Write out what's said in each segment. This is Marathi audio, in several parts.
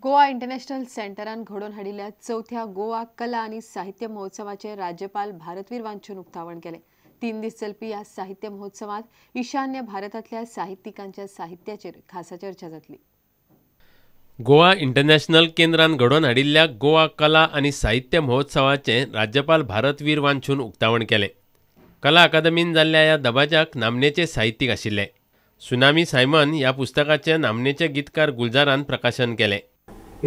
गोवा इंटरनॅशनल सेंटरान घडोवन हाडिल्ल्या चौथ्या गोवा कला आनी साहित्य महोत्सवाचे राज्यपाल भारतवीर वांचून उक्तावण केले। 3 दीस चलपी ह्या साहित्य महोत्सवात ईशान्य भारतांतल्या साहित्यिकांच्या साहित्याचेर खासा चर्चा जातली। गोवा इंटरनॅशनल केंद्रान घडोवन हाडिल्ल्या गोवा कला आनी साहित्य महोत्सवाचे राज्यपाल भारतवीर वांचून उक्तावण केले। कला अकादमीन जाल्ल्या ह्या दबाज्याक नामनेचे साहित्यीक आशिल्ले। सुनामी सायमन ह्या पुस्तकाचे नामनेचे गीतकार गुलजारान प्रकाशन केले।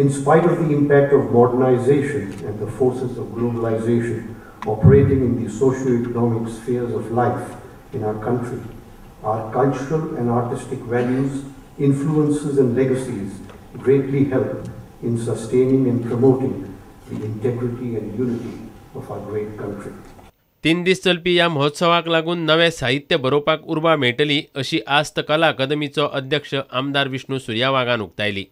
In spite of the impact of modernization and the forces of globalization operating in the socio-economic spheres of life in our country, our cultural and artistic values, influences and legacies greatly help in sustaining and promoting the integrity and unity of our great country. 3 दीस चलपी ह्या महोत्सवाक लागून नवे साहित्य बरोवपाक उर्बा मेळटली अशी आस्त कला अकादमीचो अध्यक्ष आमदार विष्णू सुर्यावागान उक्तायली।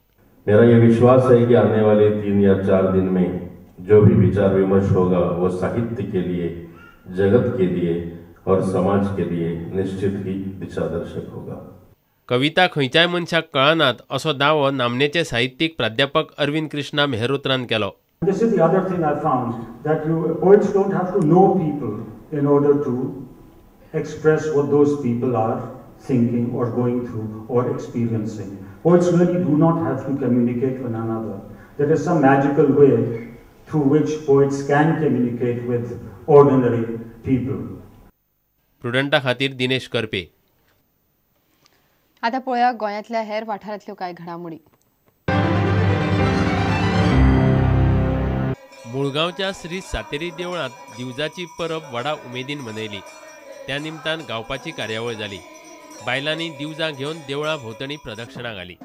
मेरा ये विश्वास है कि आने वाले 3 या 4 दिन में जो भी विचार विमर्श होगा वो साहित्य के लिए, जगत के लिए और समाज के लिए निश्चित ही दिशादर्शक होगा। कविता खंयच्याय मनशाक कळनात असो दावो नामनेचे साहित्यीक प्राध्यापक अरविंद कृष्णा मेहरोत्रान केलो। This is the other thing I found, that poets don't have to know people in order to express what those people are thinking or going through or experiencing. Poets really do not have to communicate with one another. There is some magical way through which poets can communicate with ordinary people. प्रुडंटा खातीर दिनेश करपे। आता पळया गोंयांतल्या हेर वाठारांतल्यो कांय घडामोडी। मुळगांवच्या श्री सातेरी देवळांत दिवजाची परब व्हडा उमेदीन मनयली। त्या निमतान गावपाची कार्यावळ जाली। बायलांनी दिवजां घेवन देवळा भोंवतणी प्रदक्षिणा घाली।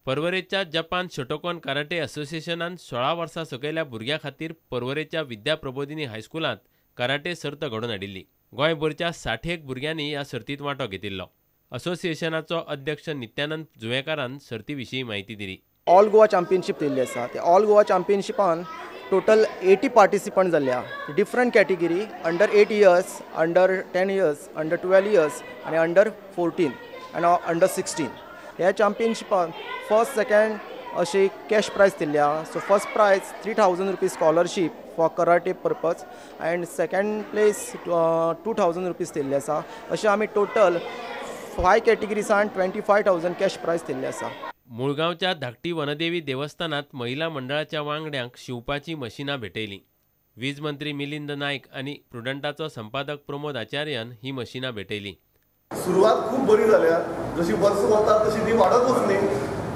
पर्वरेच्या जपान शोटोकॉन कराटे असोसिएशनान 16 वर्सां सकयल्या भुरग्यां खातीर पर्वरेच्या विद्या प्रबोधिनी हायस्कुलांत कराटे सर्त घडोवन हाडिल्ली। गोंयभरच्या 60 भुरग्यांनी ह्या सर्तींत वांटो घेतिल्लो। असोसिएशनाचो अध्यक्ष नित्यानंद जुवेकारान सर्ती विशीं माहिती दिली। ऑल गोवा चॅम्पियनशीप दिल्ली आसा। ते ऑल गोवा चॅम्पियनशिपान टोटल 80 पार्टिसिपंट जाल्ल्या। Different category under 8 years, under 10 years, under 12 years आनी अंडर 14 आनी अंडर 16 ह्या चॅम्पियनशिपान फर्स्ट सेकंड अशी कॅश प्रायज दिल्ल्या। So first prize 3000 rupees scholarship for karate purpose and second place 2000 rupees दिल्ले आसा। अशें आमी टोटल 5 कॅटेगरीसान 25000 कॅश प्रायज दिल्ले आसा। मुळगांवच्या धाकटी वनदेवी देवस्थानात महिला मंडळाच्या वांगड्यांक शिवपाची मशिनां भेटयलीं। वीज मंत्री मिलिंद नायक आनी प्रुडंटाचो संपादक प्रमोद आचार्यान ही मशिनां भेटयलीं। सुरुवात खूप बरी जाल्या। जशी वर्स वतात तशी ती वाढत वचली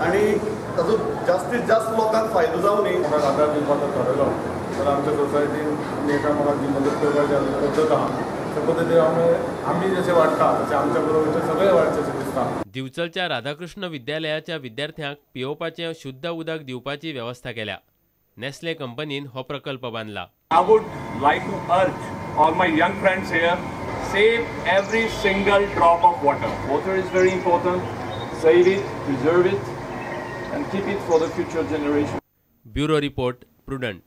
आणि ताजो जास्तीत जास्त लोकांक फायदो जावनी म्हाका आदार दिवपाचो ठरयलो। तर आमच्या सोसायटीन एकामेकाक जी मदत करपाची पद्दत आहा त्या पद्दतीन आमी जशें वाडटा तशें आमच्या बरोबरचे सगळे वाडचे अशें दिसता। दिवचलच्या राधाकृष्ण विद्यालयाच्या विद्यार्थ्यांक पियोवपाचें शुद्ध उदक दिवपाची व्यवस्था केल्या। नेस्ले कंपनीन हो प्रकल्प बांदला। I would like to urge all my young friends here, save every single drop of water. Water is very important. Save it, preserve it, and keep it for the future generation. Bureau report Prudent.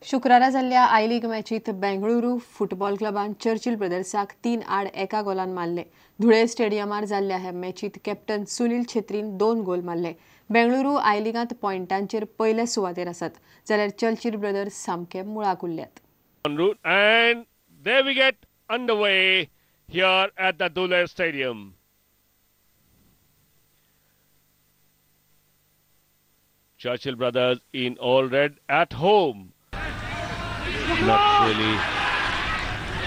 शुक्रारा जाल्ल्या आय लीग मॅचीत बेंगळुरू फुटबॉल क्लबान चर्चिल ब्रदर्साक 3 आड 1 गोलान मारले। धुळे स्टेडियमार जाल्ल्या ह्या मॅचीत कॅप्टन सुनील छेत्रीन 2 गोल मारले। बेंगळुरू आय लीगांत पॉयंटांचेर पयल्या सुवातेर आसात, जाल्यार चर्चिल ब्रदर्स सामके मुळाक उरल्यात। And there we get underway here at the Dhule Stadium. Churchill Brothers in all red at home. Not really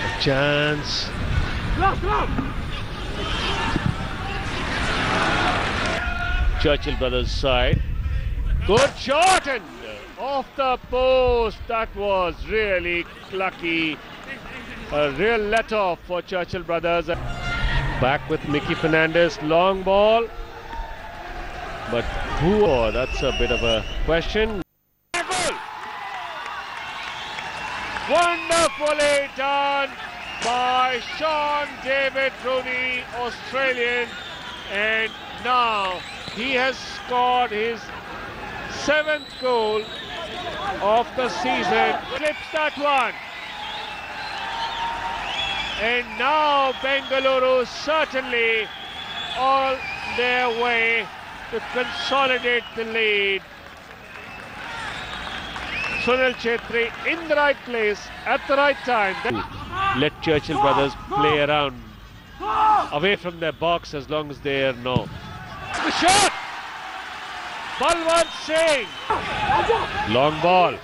a chance. Churchill Brothers side. Good shot and off the post. That was really lucky. A real let-off for Churchill Brothers. Back with Mickey Fernandez. Long ball. But who? Oh, that's a bit of a question. Goal! Wonderfully done by Sean David Rooney, Australian, and now he has scored his 7th goal of the season. Clips that one. And now Bengaluru certainly on their way to consolidate the lead. Sunil Chhetri in the right place at the right time. Let Churchill brothers play around away from their box as long as they know. The shot! Balwant Singh. Long ball.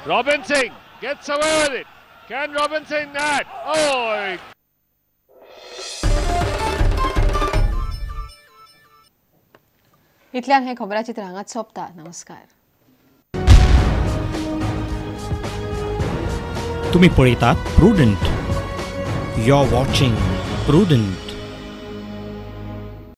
Robin Singh gets away with it. Can Robin Singh that? Oh! इतल्यान हे खबराचित्र हांगाच सोंपता. नमस्कार. तुम्ही पळयतात Prudent. You are watching prudent.